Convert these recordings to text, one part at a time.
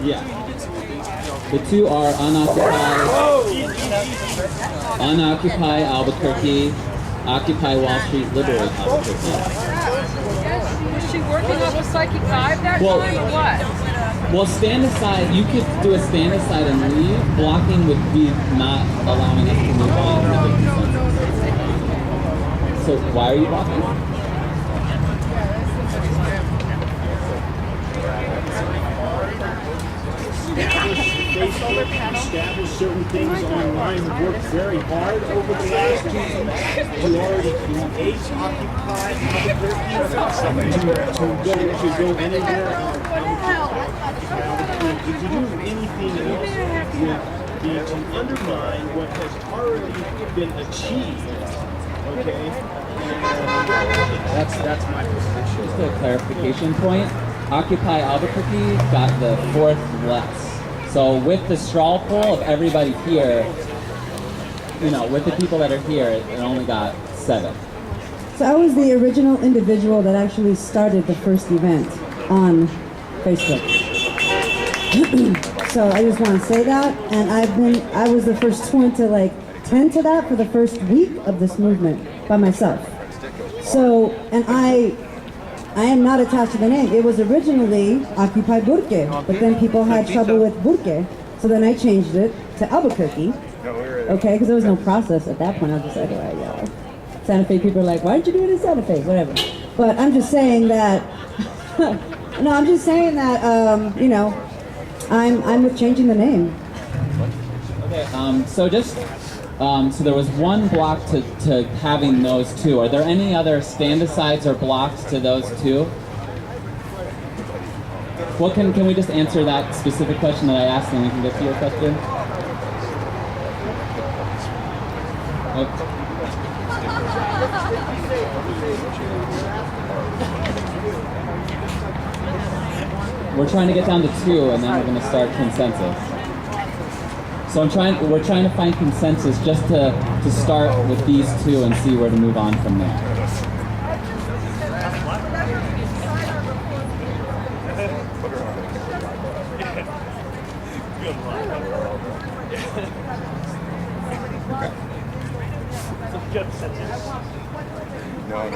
Yeah. The two are Unoccupy Albuquerque, Occupy Wall Street, Liberate Albuquerque. Was she working off a psychic vibe that time or what? Well, stand aside, you could do a stand aside and leave. Blocking would be not allowing us to move on. So why are you blocking? Establish certain things online, worked very hard over the last 2 weeks to already create Occupy Albuquerque to go anywhere. Did you do anything else to undermine what has already been achieved? Okay, that's my position. Just a clarification point. Occupy Albuquerque got the 4th less. So with the straw poll of everybody here, you know, with the people that are here, it only got 7. So I was the original individual that actually started the first event on Facebook. So I just want to say that, and I was the first one to like tend to that for the first week of this movement by myself. So, and I am not attached to the name. It was originally Occupy Burque, but then people had trouble with Burque, so then I changed it to Albuquerque. Okay, because there was no process at that point. I was just like, all right, yeah. Santa Fe people are like, why did you do it in Santa Fe? Whatever. But I'm just saying that. No, I'm just saying that. You know, I'm with changing the name. Okay. So just. So there was one block to having those two. Are there any other stand-asides or blocks to those two? Well, can we just answer that specific question that I asked and we can get to your question? Okay. We're trying to get down to 2 and then we're going to start consensus. So we're trying to find consensus just to start with these 2 and see where to move on from there. No, I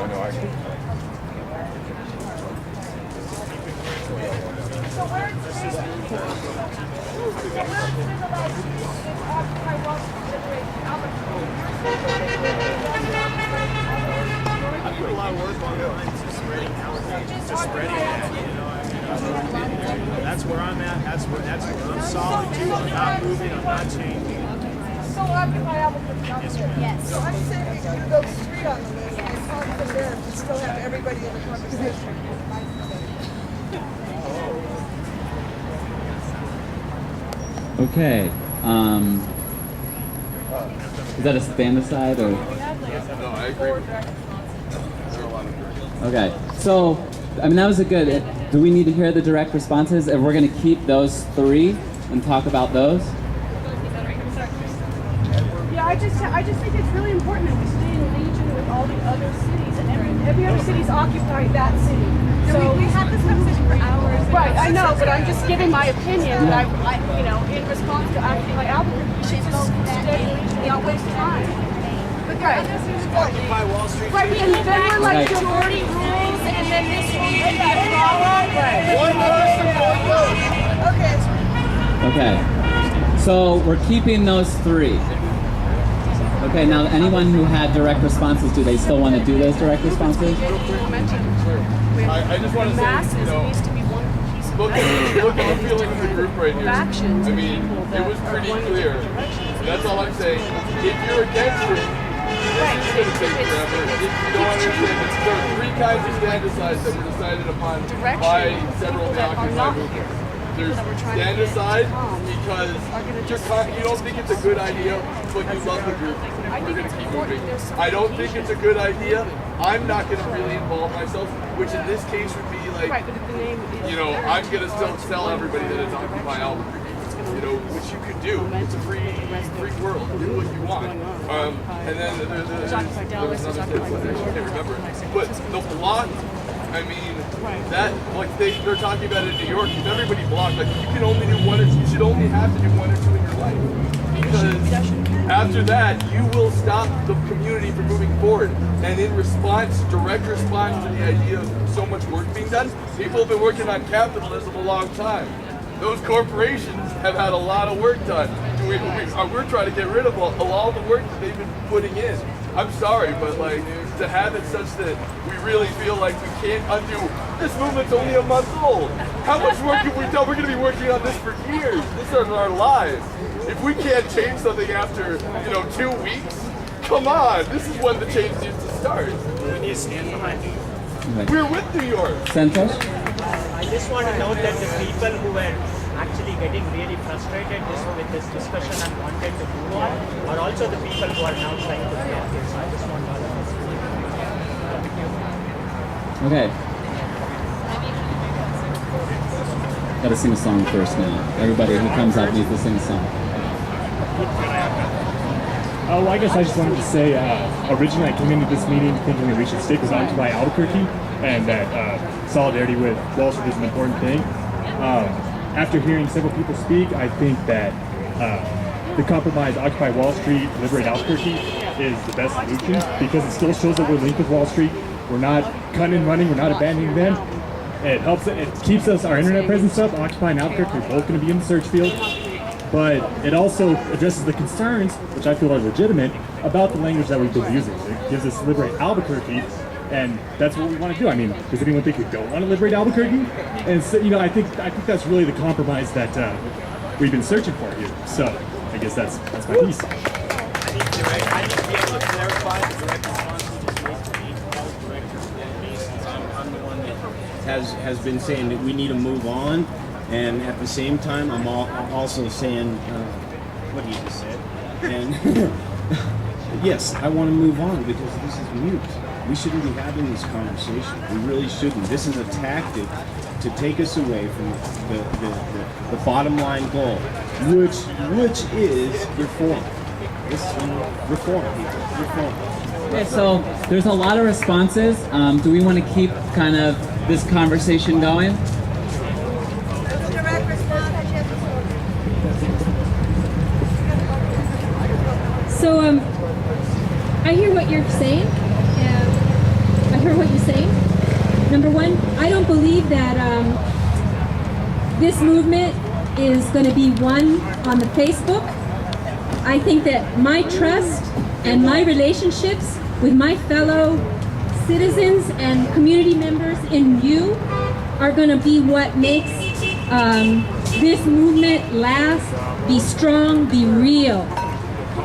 So where it says about Occupy Wall Street, Liberate Albuquerque. I put a lot of work online to spreading that, you know. That's where I'm at. That's where I'm solid too. I'm not moving. I'm not changing. So Occupy Albuquerque. Yes. So I'm saying we can do those 3 on the list and talk from there and still have everybody in the conversation. Okay. Is that a stand-aside or? No, I agree. Okay. So, I mean, that was a good. Do we need to hear the direct responses? And we're going to keep those 3 and talk about those. Yeah, I just think it's really important that we stay in legion with all the other cities, and every other city's occupied that city. So we had this conversation for hours. right, I know, but I'm just giving my opinion that I you know, in response to Occupy Albuquerque, we should just stay in legion, not waste time. But right. Occupy Wall Street. Right, and then we're like majority rules, and then this will be a problem. Right. One person, one vote. Okay. Okay. So we're keeping those 3. Okay. Now, anyone who had direct responses, do they still want to do those direct responses? I just want to say, you know, look at the feeling of the group right here. I mean, it was pretty clear. That's all I'm saying. If you're against it, this is going to take forever. If you don't understand, there are 3 kinds of stand-asides that were decided upon by several of the Occupy movements. There's stand-aside because you don't think it's a good idea, but you love the group. We're going to keep moving. I don't think it's a good idea. I'm not going to really involve myself, which in this case would be like, you know, I'm going to still tell everybody that it's Occupy Albuquerque. You know, which you could do. It's a free world. Do what you want. And then there was another thing I can't remember. But the block I mean, that, like they're talking about in New York, if everybody blocked, like you can only do one or two, you should only have to do one or two in your life. Because after that, you will stop the community from moving forward. And in response, direct response to the idea of so much work being done, people have been working on capitalism a long time. Those corporations have had a lot of work done. We're trying to get rid of all the work that they've been putting in. I'm sorry, but like to have it such that we really feel like we can't undo. This movement's only a month old. How much work have we done? We're going to be working on this for years. This is our lives. If we can't change something after 2 weeks, come on. This is when the change needs to start. We need to stand behind you. We're with New York. Santosh? I just want to note that the people who were actually getting really frustrated with this discussion and wanted to move on are also the people who are now trying to block it. So I just want to Okay. Gotta sing a song first now. Everybody who comes up needs to sing a song. Oh, well, I guess I just wanted to say, originally I came into this meeting thinking that we should stick with Occupy Albuquerque and that solidarity with Wall Street is an important thing. After hearing several people speak, I think that the compromise Occupy Wall Street, Liberate Albuquerque is the best solution because it still shows that we're linked with Wall Street. We're not cutting and running, we're not abandoning them. It helps, it keeps us, our internet presence up. Occupy and Albuquerque are both going to be in the search field. But it also addresses the concerns, which I feel are legitimate, about the language that we've been using. It gives us Liberate Albuquerque, and that's what we want to do. I mean, does anyone think we don't want to liberate Albuquerque? And so, I think that's really the compromise that we've been searching for here. So I guess that's my piece. I need to be able to clarify the direct response to the director. I'm the one that has been saying that we need to move on. And at the same time, I'm also saying what he just said. And yes, I want to move on because this is mute. We shouldn't be having this conversation. We really shouldn't. This is a tactic to take us away from the bottom line goal, which is reform. Reform, people. Reform. Okay, so there's a lot of responses. Do we want to keep kind of this conversation going? So, I hear what you're saying. I heard what you're saying. Number one, I don't believe that this movement is going to be won on the Facebook. I think that my trust and my relationships with my fellow citizens and community members in you are going to be what makes this movement last, be strong, be real.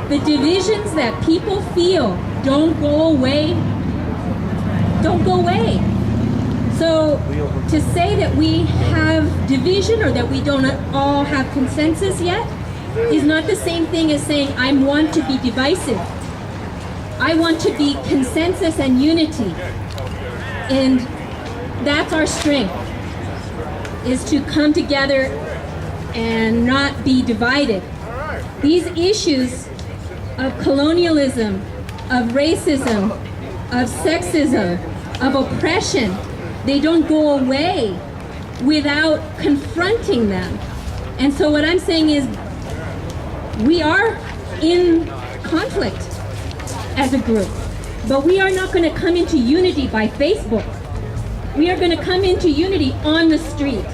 The divisions that people feel don't go away. Don't go away. So to say that we have division or that we don't all have consensus yet is not the same thing as saying I want to be divisive. I want to be consensus and unity. And that's our strength, is to come together and not be divided. These issues of colonialism, of racism, of sexism, of oppression, they don't go away without confronting them. And so what I'm saying is we are in conflict as a group, but we are not going to come into unity by Facebook. We are going to come into unity on the street.